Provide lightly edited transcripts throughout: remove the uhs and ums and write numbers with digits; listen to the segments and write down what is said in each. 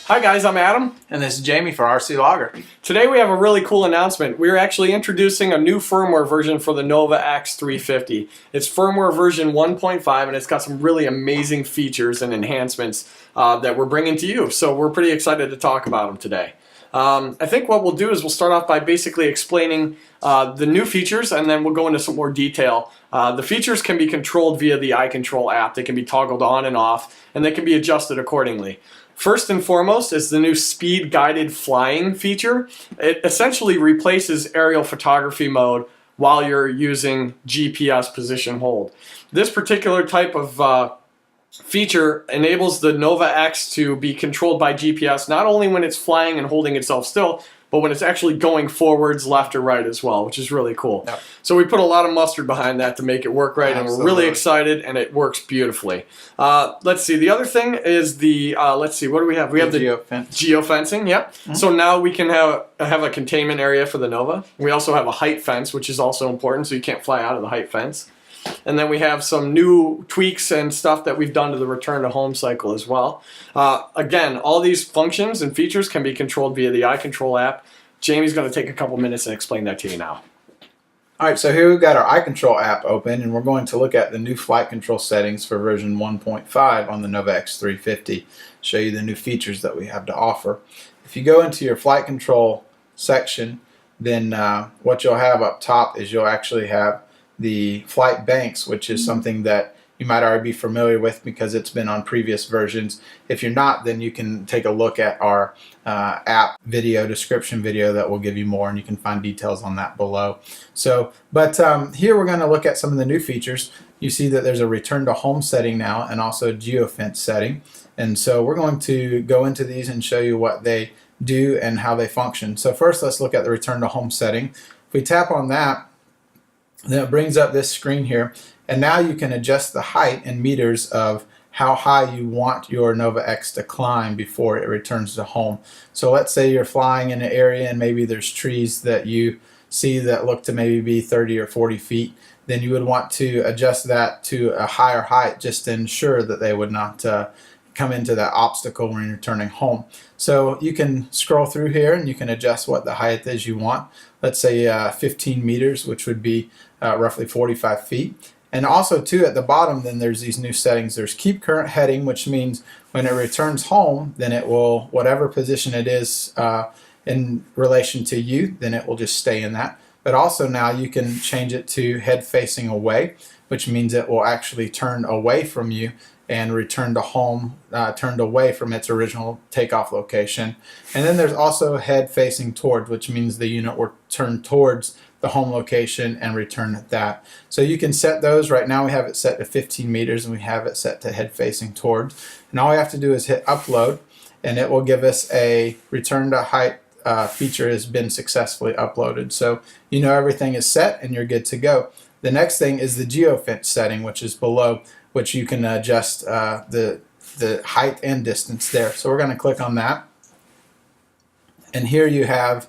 Hi guys, I'm Adam. And this is Jamie for RC Logger. Today we have a really cool announcement. We're actually introducing a new firmware version for the NovaX 350. It's firmware version 1.5 and it's got some really amazing features and enhancements that we're bringing to you. So we're pretty excited to talk about them today. I think what we'll do is we'll start off by basically explaining the new features, and then we'll go into some more detail. The features can be controlled via the iControl app. They can be toggled on and off, and they can be adjusted accordingly. First and foremost is the new speed guided flying feature. It essentially replaces aerial photography mode while you're using GPS position hold. This particular type of feature enables the NovaX to be controlled by GPS not only when it's flying and holding itself still, but when it's actually going forwards, left or right as well, which is really cool. Yep. So we put a lot of mustard behind that to make it work right. Absolutely. And we're really excited, and it works beautifully. Let's see, the other thing is the, let's see, what do we have? We have the geofencing, yep. Mm-hmm. So now we can have a containment area for the Nova. We also have a height fence, which is also important, so you can't fly out of the height fence. And then we have some new tweaks and stuff that we've done to the return to home cycle as well. Again, all these functions and features can be controlled via the iControl app. Jamie's going to take a couple minutes and explain that to you now. All right, so here we've got our iControl app open, and we're going to look at the new flight control settings for version 1.5 on the NovaX 350. Show you the new features that we have to offer. If you go into your flight control section, then what you'll have up top is you'll actually have the flight banks, which is something that you might already be familiar with because it's been on previous versions. If you're not, then you can take a look at our app video, description video that will give you more, and you can find details on that below. So, but here we're going to look at some of the new features. You see that there's a return to home setting now and also a Geofence setting. And so we're going to go into these and show you what they do and how they function. So first, let's look at the return to home setting. If we tap on that, then it brings up this screen here, and now you can adjust the height in meters of how high you want your NovaX to climb before it returns to home. So let's say you're flying in an area and maybe there's trees that you see that look to maybe be 30 or 40 feet, then you would want to adjust that to a higher height just to ensure that they would not come into that obstacle when you're returning home. So you can scroll through here and you can adjust what the height is you want. Let's say 15 meters, which would be roughly 45 feet. And also too, at the bottom, then there's these new settings. There's keep current heading, which means when it returns home, then it will, whatever position it is in relation to you, then it will just stay in that. But also now you can change it to head facing away, which means it will actually turn away from you and return to home, turned away from its original takeoff location. And then there's also head facing towards, which means the unit will turn towards the home location and return at that. So you can set those. Right now we have it set to 15 meters and we have it set to head facing towards. And all we have to do is hit upload, and it will give us a return to height feature has been successfully uploaded. So you know everything is set and you're good to go. The next thing is the Geofence setting, which is below, which you can adjust the height and distance there. So we're going to click on that. And here you have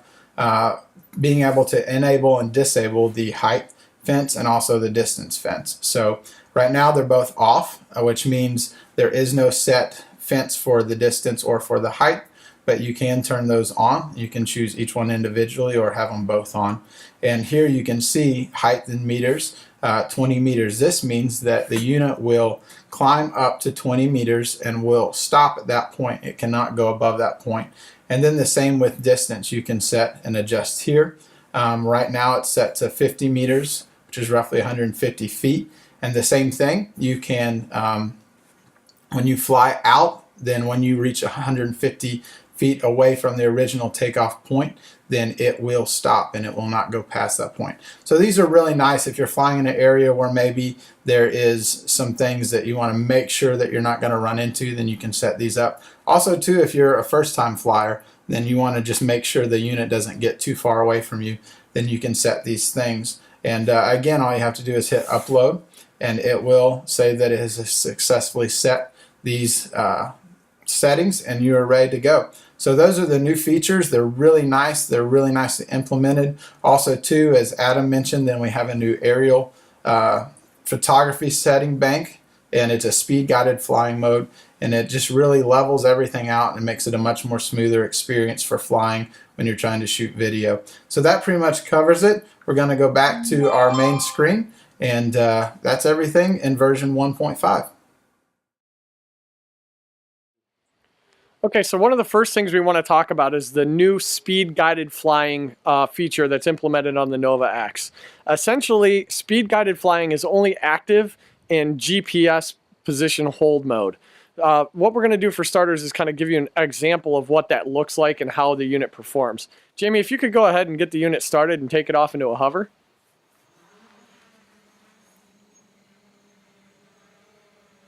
being able to enable and disable the height fence and also the distance fence. So right now they're both off, which means there is no set fence for the distance or for the height, but you can turn those on. You can choose each one individually or have them both on. And here you can see height in meters, 20 meters. This means that the unit will climb up to 20 meters and will stop at that point. It cannot go above that point. And then the same with distance. You can set and adjust here. Right now it's set to 50 meters, which is roughly 150 feet. And the same thing, you can, when you fly out, then when you reach 150 feet away from the original takeoff point, then it will stop and it will not go past that point. So these are really nice if you're flying in an area where maybe there is some things that you want to make sure that you're not going to run into, then you can set these up. Also too, if you're a first-time flyer, then you want to just make sure the unit doesn't get too far away from you, then you can set these things. And again, all you have to do is hit upload, and it will say that it has successfully set these settings and you are ready to go. So those are the new features. They're really nice. They're really nicely implemented. Also too, as Adam mentioned, then we have a new aerial photography setting bank and it's a speed guided flying mode, and it just really levels everything out and makes it a much more smoother experience for flying when you're trying to shoot video. So that pretty much covers it. We're going to go back to our main screen, and that's everything in version 1.5. Okay, so one of the first things we want to talk about is the new speed-guided flying feature that's implemented on the NovaX. Essentially, speed-guided flying is only active in GPS position hold mode. What we're going to do for starters is kind of give you an example of what that looks like and how the unit performs. Jamie, if you could go ahead and get the unit started and take it off into a hover.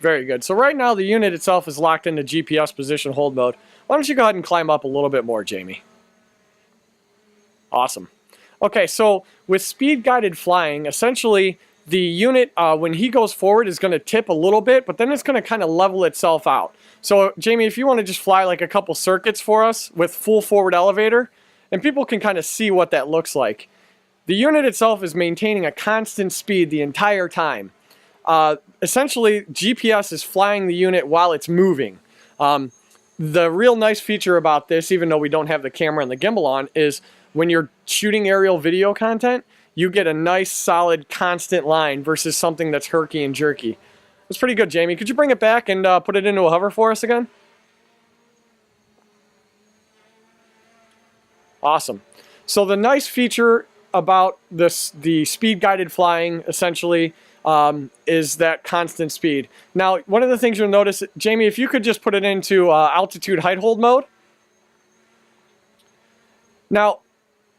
Very good. So right now the unit itself is locked into GPS position hold mode. Why don't you go ahead and climb up a little bit more, Jamie? Awesome. Okay, so with speed guided flying, essentially the unit, when he goes forward, is going to tip a little bit, but then it's going to kind of level itself out. So Jamie, if you want to just fly like a couple circuits for us with full forward elevator, and people can kind of see what that looks like. The unit itself is maintaining a constant speed the entire time. Essentially, GPS is flying the unit while it's moving. The real nice feature about this, even though we don't have the camera and the gimbal on, is when you're shooting aerial video content, you get a nice, solid, constant line versus something that's herky and jerky. That's pretty good, Jamie. Could you bring it back and put it into a hover for us again? Awesome. So the nice feature about this, the speed-guided flying, essentially, is that constant speed. Now, one of the things you'll notice, Jamie, if you could just put it into altitude height hold mode. Now,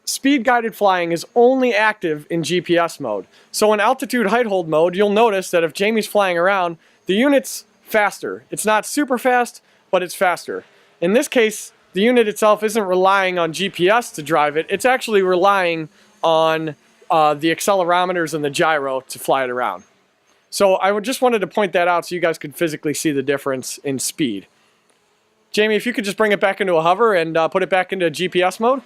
speed guided flying is only active in GPS mode. So in altitude height hold mode, you'll notice that if Jamie's flying around, the unit's faster. It's not super fast, but it's faster. In this case, the unit itself isn't relying on GPS to drive it. It's actually relying on the accelerometers and the gyro to fly it around. So I just wanted to point that out so you guys could physically see the difference in speed. Jamie, if you could just bring it back into a hover and put it back into GPS mode.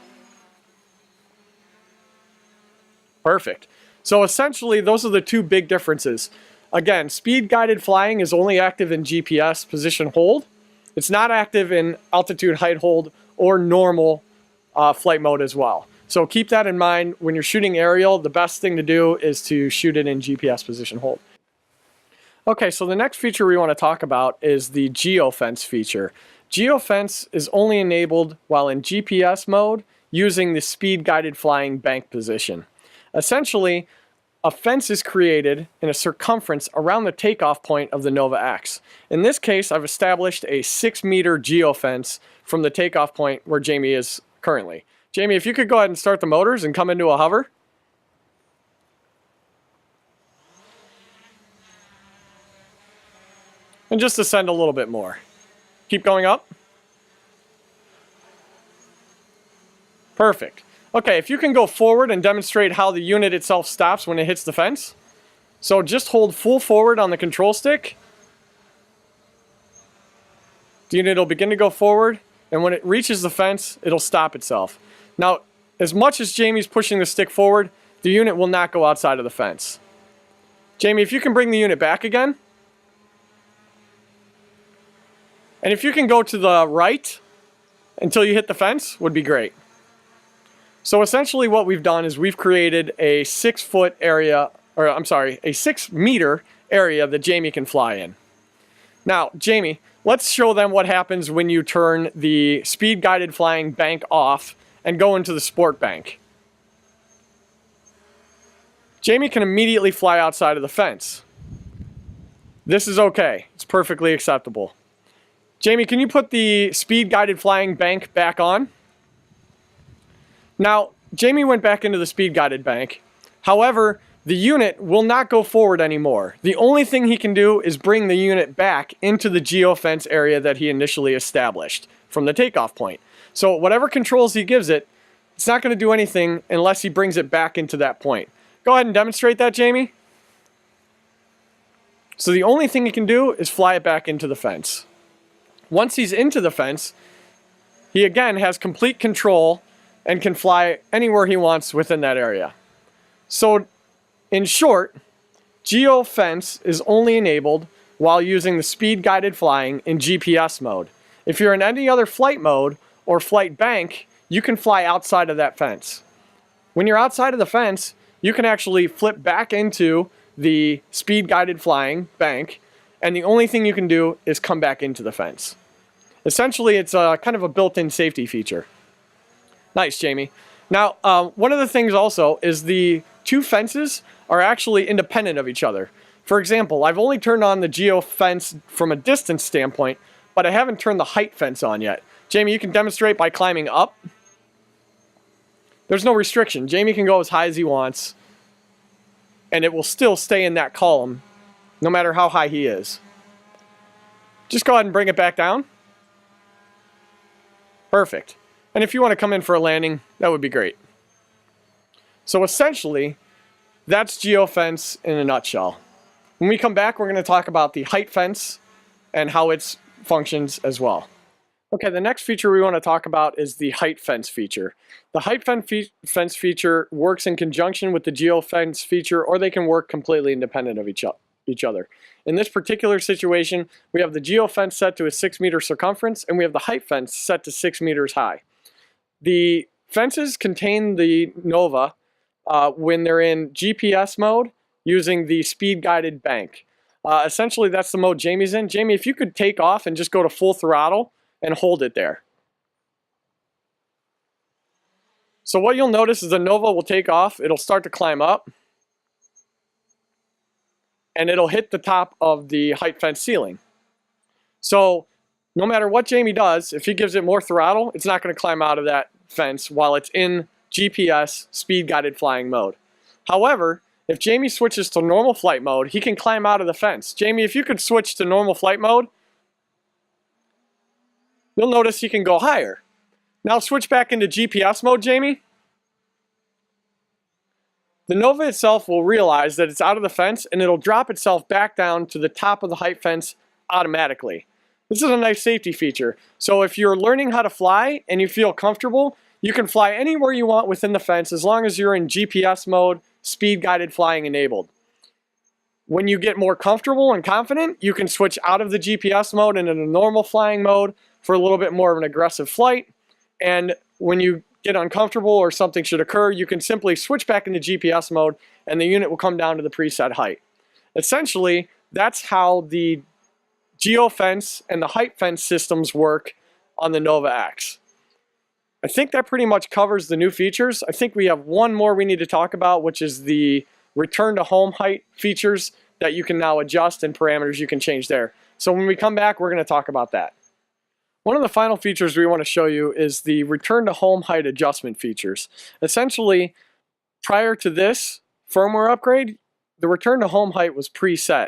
Perfect. So essentially, those are the two big differences. Again, speed-guided flying is only active in GPS position hold. It's not active in altitude height hold or normal flight mode as well. So keep that in mind. When you're shooting aerial, the best thing to do is to shoot it in GPS position hold. Okay, so the next feature we want to talk about is the Geofence feature. Geofence is only enabled while in GPS mode using the speed-guided flying bank position. Essentially, a fence is created in a circumference around the takeoff point of the NovaX. In this case, I've established a 6-meter geofence from the takeoff point where Jamie is currently. Jamie, if you could go ahead and start the motors and come into a hover. And just ascend a little bit more. Keep going up. Perfect. Okay, if you can go forward and demonstrate how the unit itself stops when it hits the fence. So just hold full forward on the control stick. The unit will begin to go forward, and when it reaches the fence, it'll stop itself. Now, as much as Jamie's pushing the stick forward, the unit will not go outside of the fence. Jamie, if you can bring the unit back again. And if you can go to the right until you hit the fence, would be great. So essentially what we've done is we've created a 6-foot area, or I'm sorry, a 6-meter area that Jamie can fly in. Now, Jamie, let's show them what happens when you turn the speed-guided flying bank off and go into the sport bank. Jamie can immediately fly outside of the fence. This is okay. It's perfectly acceptable. Jamie, can you put the speed-guided flying bank back on? Now, Jamie went back into the speed-guided bank. However, the unit will not go forward anymore. The only thing he can do is bring the unit back into the geofence area that he initially established from the takeoff point. So whatever controls he gives it, it's not going to do anything unless he brings it back into that point. Go ahead and demonstrate that, Jamie. So the only thing he can do is fly it back into the fence. Once he's into the fence, he again has complete control and can fly anywhere he wants within that area. So, in short, Geofence is only enabled while using the speed guided flying in GPS mode. If you're in any other flight mode or flight bank, you can fly outside of that fence. When you're outside of the fence, you can actually flip back into the speed guided flying bank, and the only thing you can do is come back into the fence. Essentially, it's a kind of a built-in safety feature. Nice, Jamie. Now, one of the things also is the two fences are actually independent of each other. For example, I've only turned on the Geofence from a distance standpoint, but I haven't turned the height fence on yet. Jamie, you can demonstrate by climbing up. There's no restriction. Jamie can go as high as he wants, and it will still stay in that column, no matter how high he is. Just go ahead and bring it back down. Perfect. And if you want to come in for a landing, that would be great. So essentially, that's Geofence in a nutshell. When we come back, we're going to talk about the height fence and how it functions as well. Okay, the next feature we want to talk about is the height fence feature. The height fence feature works in conjunction with the Geofence feature, or they can work completely independent of each other. In this particular situation, we have the Geofence set to a 6-meter circumference, and we have the height fence set to 6 meters high. The fences contain the Nova when they're in GPS mode using the speed guided bank. Essentially, that's the mode Jamie's in. Jamie, if you could take off and just go to full throttle and hold it there. So what you'll notice is the Nova will take off, it'll start to climb up, and it'll hit the top of the height fence ceiling. So no matter what Jamie does, if he gives it more throttle, it's not going to climb out of that fence while it's in GPS speed guided flying mode. However, if Jamie switches to normal flight mode, he can climb out of the fence. Jamie, if you could switch to normal flight mode, you'll notice he can go higher. Now switch back into GPS mode, Jamie. The Nova itself will realize that it's out of the fence, and it'll drop itself back down to the top of the height fence automatically. This is a nice safety feature. So if you're learning how to fly and you feel comfortable, you can fly anywhere you want within the fence as long as you're in GPS mode, speed guided flying enabled. When you get more comfortable and confident, you can switch out of the GPS mode and into normal flying mode for a little bit more of an aggressive flight. And when you get uncomfortable or something should occur, you can simply switch back into GPS mode and the unit will come down to the preset height. Essentially, that's how the Geofence and the height fence systems work on the NovaX. I think that pretty much covers the new features. I think we have one more we need to talk about, which is the return to home height features that you can now adjust and parameters you can change there. So when we come back, we're going to talk about that. One of the final features we want to show you is the return to home height adjustment features. Essentially, prior to this firmware upgrade, the return to home height was preset.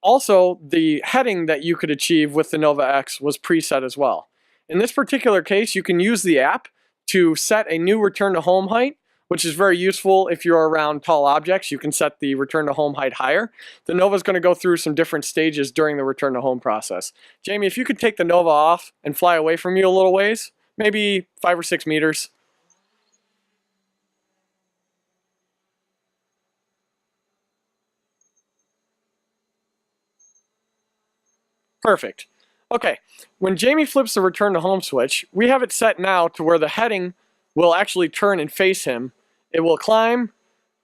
Also, the heading that you could achieve with the NovaX was preset as well. In this particular case, you can use the app to set a new return to home height, which is very useful if you're around tall objects. You can set the return to home height higher. The Nova is going to go through some different stages during the return to home process. Jamie, if you could take the Nova off and fly away from you a little ways, maybe 5 or 6 meters. Perfect. Okay, when Jamie flips the return to home switch, we have it set now to where the heading will actually turn and face him. It will climb,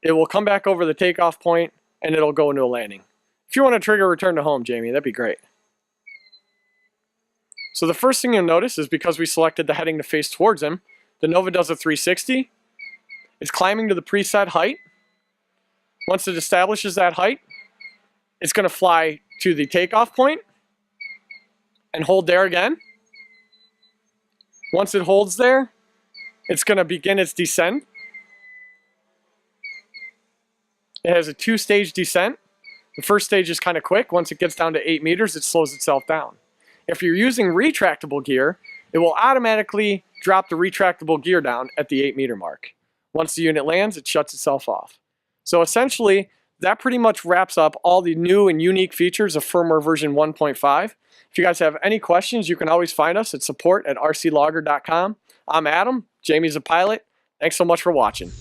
it will come back over the takeoff point, and it'll go into a landing. If you want to trigger return to home, Jamie, that'd be great. So the first thing you'll notice is because we selected the heading to face towards him, the Nova does a 360. It's climbing to the preset height. Once it establishes that height, it's going to fly to the takeoff point and hold there again. Once it holds there, it's going to begin its descent. It has a 2-stage descent. The first stage is kind of quick. Once it gets down to 8 meters, it slows itself down. If you're using retractable gear, it will automatically drop the retractable gear down at the 8-meter mark. Once the unit lands, it shuts itself off. So essentially, that pretty much wraps up all the new and unique features of firmware version 1.5. If you guys have any questions, you can always find us at support@rclogger.com. I'm Adam. Jamie's a pilot. Thanks so much for watching.